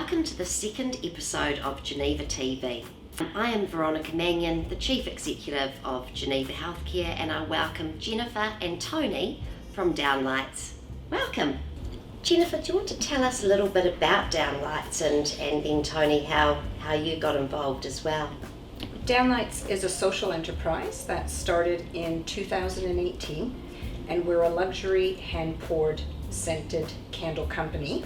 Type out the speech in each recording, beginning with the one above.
welcome to the second episode of Geneva TV. I am Veronica Mannion, the Chief Executive of Geneva Healthcare, and I welcome Jennifer and Tony from Downlights. Welcome. Jennifer, do you want to tell us a little bit about Downlights and then Tony, how you got involved as well? Downlights is a social enterprise that started in 2018, and we're a luxury hand-poured scented candle company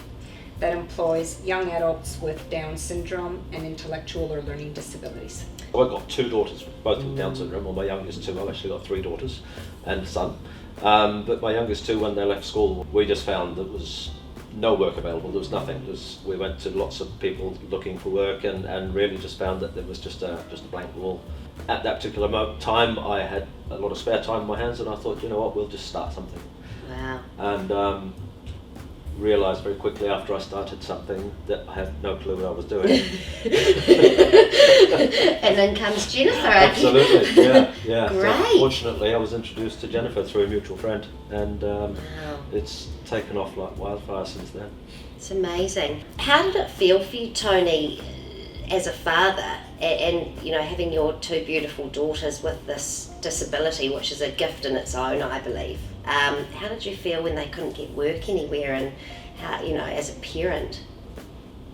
that employs young adults with Down syndrome and intellectual or learning disabilities. I've got two daughters, both with Down syndrome, or my youngest two. I've actually got three daughters and a son. But my youngest two, when they left school, we just found there was no work available. There was nothing. We went to lots of people looking for work and really just found that there was just a blank wall. At that particular time, I had a lot of spare time in my hands, and I thought, you know what, we'll just start something. Wow. And realised very quickly after I started something that I had no clue what I was doing. And then comes Jennifer. Absolutely, yeah. Great. So fortunately, I was introduced to Jennifer through a mutual friend, and Wow. it's taken off like wildfire since then. It's amazing. How did it feel for you, Tony, as a father, and you know, having your two beautiful daughters with this disability, which is a gift in its own, I believe? How did you feel when they couldn't get work anywhere, and how, you know, as a parent?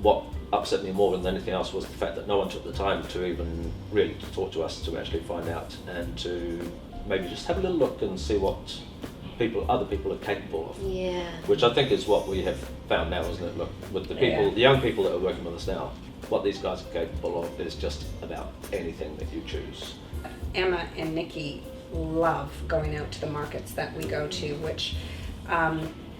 What upset me more than anything else was the fact that no one took the time to even really talk to us, to actually find out and to maybe just have a little look and see what other people are capable of. Yeah. Which I think is what we have found now, isn't it? Look, with the people, the young people that are working with us now, what these guys are capable of is just about anything that you choose. Emma and Nikki love going out to the markets that we go to, which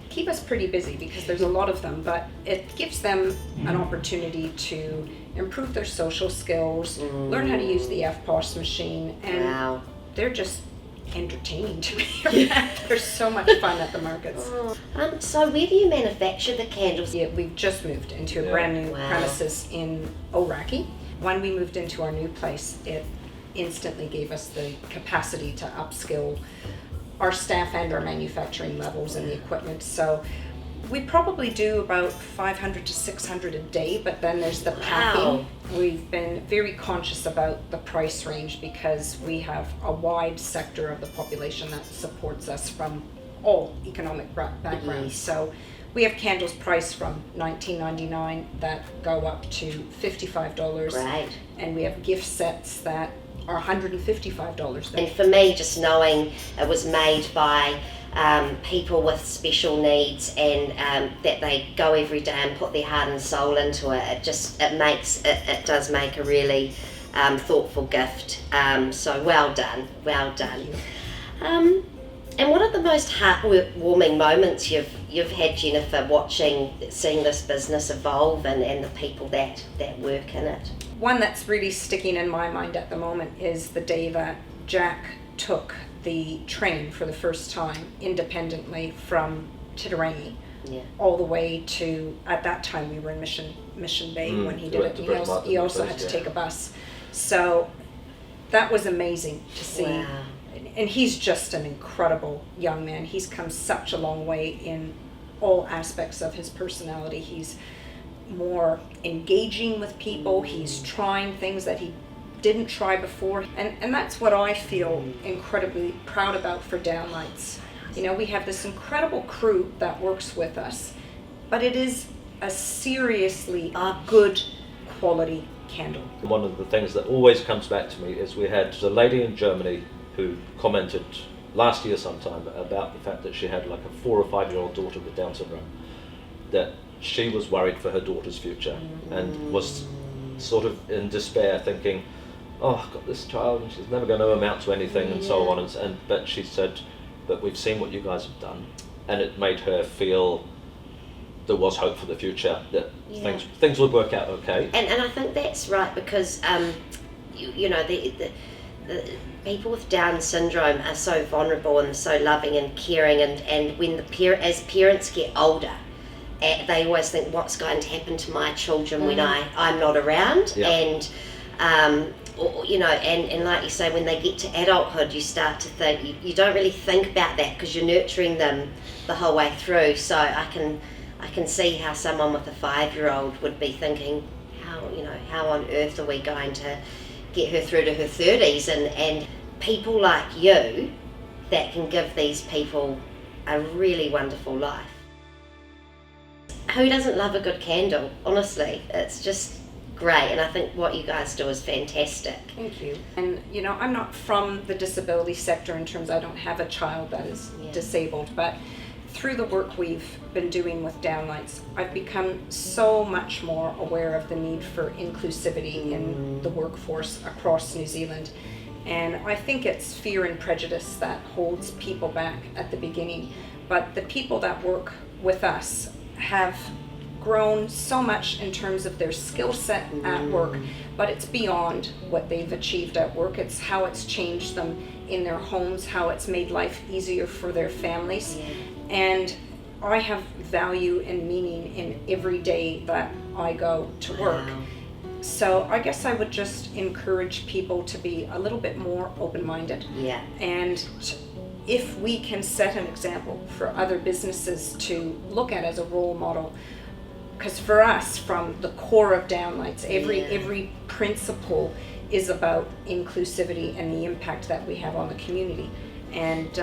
keep us pretty busy because there's a lot of them, but it gives them an opportunity to improve their social skills, learn how to use the FPOS machine, and Wow. they're just entertaining to be around. They're so much fun at the markets. So where do you manufacture the candles? Yeah, we've just moved into a brand new Wow. premises in Oraki. When we moved into our new place, it instantly gave us the capacity to upskill our staff and our manufacturing levels and the equipment. So we probably do about 500 to 600 a day, but then there's the packing. Wow. We've been very conscious about the price range because we have a wide sector of the population that supports us from all economic backgrounds. Yes. So we have candles priced from $19.99 that go up to $55. Right. And we have gift sets that are $155. And for me, just knowing it was made by people with special needs, and that they go every day and put their heart and soul into it, it does make a really thoughtful gift. So well done. And what are the most heartwarming moments you've had, Jennifer, seeing this business evolve and the people that work in it? One that's really sticking in my mind at the moment is the day that Jack took the train for the first time independently from Titirangi all the way to, at that time we were in Mission Bay when he did it. He also had to take a bus. So that was amazing to see. Wow. And he's just an incredible young man. He's come such a long way in all aspects of his personality. He's more engaging with people. He's trying things that he didn't try before. And that's what I feel incredibly proud about for Downlights. You know, we have this incredible crew that works with us, but it is a seriously good quality candle. One of the things that always comes back to me is we had a lady in Germany who commented last year sometime about the fact that she had like a 4 or 5 year old daughter with Down syndrome, that she was worried for her daughter's future and was sort of in despair, thinking, oh, I've got this child and she's never going to amount to anything and so on. But she said, but we've seen what you guys have done, and it made her feel there was hope for the future, that things would work out okay. And I think that's right, because you know, the people with Down syndrome are so vulnerable and so loving and caring, and when as parents get older, they always think, what's going to happen to my children when I'm not around? And you know, and like you say, when they get to adulthood, you start to think, you don't really think about that because you're nurturing them the whole way through. So I can I can see how someone with a 5-year-old would be thinking, how on earth are we going to get her through to her 30s? And people like you that can give these people a really wonderful life. Who doesn't love a good candle? Honestly, it's just great, and I think what you guys do is fantastic. Thank you. And I'm not from the disability sector in terms I don't have a child that is disabled, but through the work we've been doing with Downlights, I've become so much more aware of the need for inclusivity in the workforce across New Zealand. And I think it's fear and prejudice that holds people back at the beginning. But the people that work with us have grown so much in terms of their skill set at work, but it's beyond what they've achieved at work. It's how it's changed them in their homes, how it's made life easier for their families. And I have value and meaning in every day that I go to work. So I guess I would just encourage people to be a little bit more open-minded. Yeah. And if we can set an example for other businesses to look at as a role model, because for us, from the core of Downlights, every principle is about inclusivity and the impact that we have on the community. And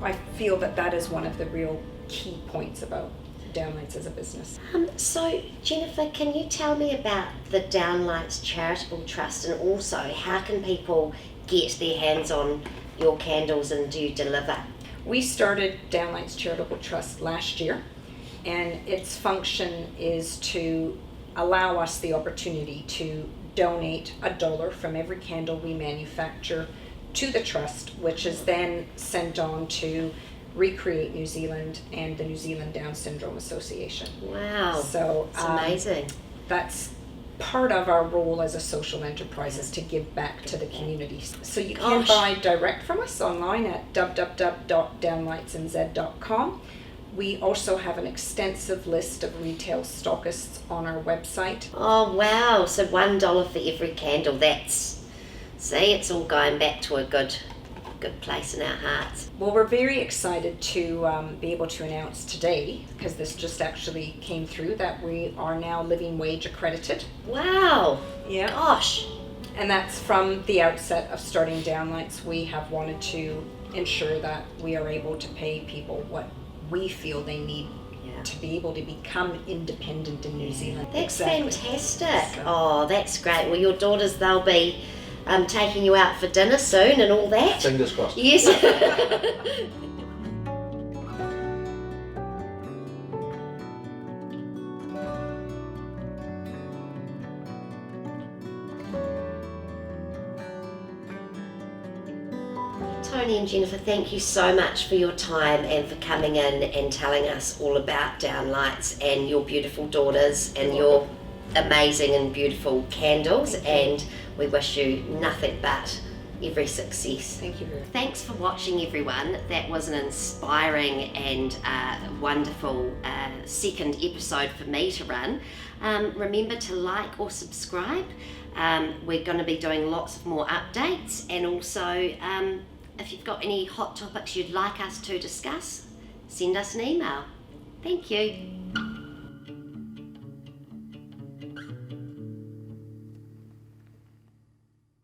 I feel that is one of the real key points about Downlights as a business. So Jennifer, can you tell me about the Downlights Charitable Trust, and also how can people get their hands on your candles and do you deliver? We started Downlights Charitable Trust last year, and its function is to allow us the opportunity to donate $1 from every candle we manufacture to the trust, which is then sent on to Recreate New Zealand and the New Zealand Down Syndrome Association. Wow. So it's amazing. That's part of our role as a social enterprise, is to give back to the community. So you can buy direct from us online at www.downlightsnz.com. We also have an extensive list of retail stockists on our website. Oh wow, so $1 for every candle. It's all going back to a good place in our hearts. Well, we're very excited to be able to announce today, because this just actually came through, that we are now living wage accredited. Wow. Yeah. Gosh. And that's from the outset of starting Downlights. We have wanted to ensure that we are able to pay people what we feel they need to be able to become independent in New Zealand. That's fantastic. Oh, that's great. Well, your daughters, they'll be taking you out for dinner soon and all that. Fingers crossed. Yes. Tony and Jennifer, thank you so much for your time and for coming in and telling us all about Downlights and your beautiful daughters and your amazing and beautiful candles, and we wish you nothing but every success. Thank you very much. Thanks for watching, everyone. That was an inspiring and wonderful second episode for me to run. Remember to like or subscribe. We're going to be doing lots of more updates, and also if you've got any hot topics you'd like us to discuss, send us an email. Thank you.